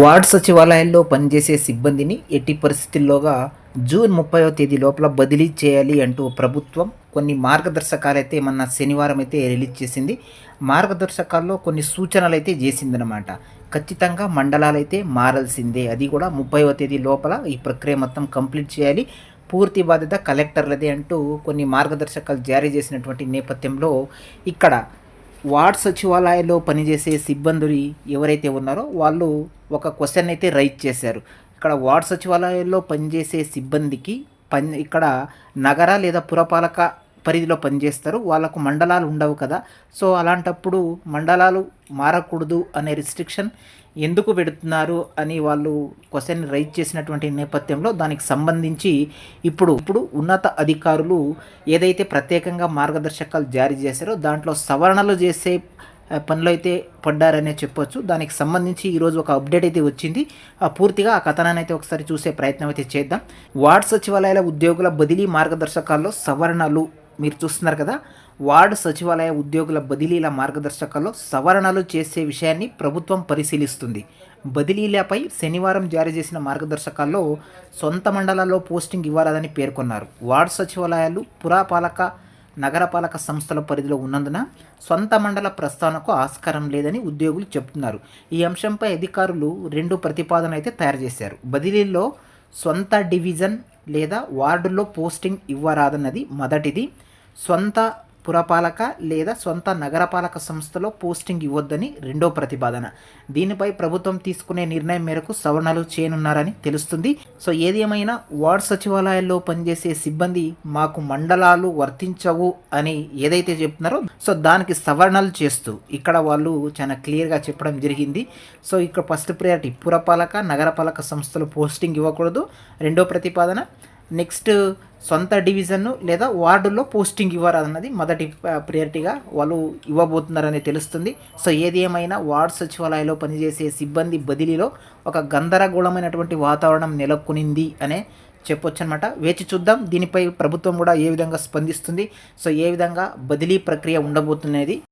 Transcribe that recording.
Ward సచివాలయాల్లో పనిచేసే సిబ్బందిని ఎట్టి పరిస్థితుల్లోగా జూన్ 30వ తేదీ లోపల బదిలీ చేయాలి అంటూ ప్రభుత్వం కొన్ని మార్గదర్శకాలైతే మొన్న శనివారం అయితే రిలీజ్ చేసింది. మార్గదర్శకాల్లో కొన్ని సూచనలైతే చేసిందనమాట. ఖచ్చితంగా మండలాలైతే మారాల్సిందే. అది కూడా 30వ తేదీ లోపల ఈ ప్రక్రియ మొత్తం కంప్లీట్ చేయాలి. పూర్తి బాధ్యత కలెక్టర్లదే అంటూ కొన్ని మార్గదర్శకాలు జారీ చేసినటువంటి నేపథ్యంలో ఇక్కడ వార్డ్ సచివాలయాల్లో పనిచేసే సిబ్బంది ఎవరైతే ఉన్నారో వాళ్ళు ఒక క్వశ్చన్ అయితే రైజ్ చేశారు. ఇక్కడ వార్డ్ సచివాలయాల్లో పనిచేసే సిబ్బందికి ఇక్కడ నగర లేదా పురపాలక పరిధిలో పనిచేస్తారు. వాళ్ళకు మండలాలు ఉండవు కదా. సో అలాంటప్పుడు మండలాలు మారకూడదు అనే రిస్ట్రిక్షన్ ఎందుకు పెడుతున్నారు అని వాళ్ళు క్వశ్చన్ రైజ్ చేసినటువంటి నేపథ్యంలో దానికి సంబంధించి ఇప్పుడు ఉన్నత అధికారులు ఏదైతే ప్రత్యేకంగా మార్గదర్శకాలు జారీ చేశారో దాంట్లో సవరణలు చేసే పనిలో అయితే పడ్డారనే చెప్పొచ్చు. దానికి సంబంధించి ఈరోజు ఒక అప్డేట్ అయితే వచ్చింది. పూర్తిగా ఆ కథనాన్ని అయితే ఒకసారి చూసే ప్రయత్నం అయితే చేద్దాం. వార్డ్ సచివాలయాల ఉద్యోగుల బదిలీ మార్గదర్శకాల్లో సవరణలు మీరు చూస్తున్నారు కదా. వార్డు సచివాలయ ఉద్యోగుల బదిలీల మార్గదర్శకాల్లో సవరణలు చేసే విషయాన్ని ప్రభుత్వం పరిశీలిస్తుంది. బదిలీలపై శనివారం జారీ చేసిన మార్గదర్శకాల్లో సొంత మండలాల్లో పోస్టింగ్ ఇవ్వాలని పేర్కొన్నారు. వార్డు సచివాలయాలు పురపాలక నగరపాలక సంస్థల పరిధిలో ఉన్నందున సొంత మండల ప్రస్తావనకు ఆస్కారం లేదని ఉద్యోగులు చెబుతున్నారు. ఈ అంశంపై అధికారులు 2 ప్రతిపాదనలు అయితే తయారు చేశారు. బదిలీల్లో సొంత డివిజన్ లేదా వార్డుల్లో పోస్టింగ్ ఇవ్వరాదన్నది మొదటిది. సొంత పురపాలక లేదా సొంత నగరపాలక సంస్థలో పోస్టింగ్ ఇవ్వొద్దని రెండో ప్రతిపాదన. దీనిపై ప్రభుత్వం తీసుకునే నిర్ణయం మేరకు సవరణలు చేయనున్నారని తెలుస్తుంది. సో ఏది ఏమైనా వార్డ్ సచివాలయాల్లో పనిచేసే సిబ్బంది మాకు మండలాలు వర్తించవు అని ఏదైతే చెప్తున్నారో సో దానికి సవరణలు చేస్తూ ఇక్కడ వాళ్ళు చాలా క్లియర్గా చెప్పడం జరిగింది. సో ఇక్కడ ఫస్ట్ ప్రయారిటీ పురపాలక నగరపాలక సంస్థలు పోస్టింగ్ ఇవ్వకూడదు. రెండో ప్రతిపాదన నెక్స్ట్ సొంత డివిజన్ లేదా వార్డుల్లో పోస్టింగ్ ఇవ్వరాదన్నది మొదటి ప్రయారిటీగా వాళ్ళు ఇవ్వబోతున్నారని తెలుస్తుంది. సో ఏది ఏమైనా వార్డ్ సచివాలయంలో పనిచేసే సిబ్బంది బదిలీలో ఒక గందరగోళమైనటువంటి వాతావరణం నెలకొనింది అనే చెప్పొచ్చు అనమాట. వేచి చూద్దాం దీనిపై ప్రభుత్వం కూడా ఏ విధంగా స్పందిస్తుంది. సో ఏ విధంగా బదిలీ ప్రక్రియ ఉండబోతున్నది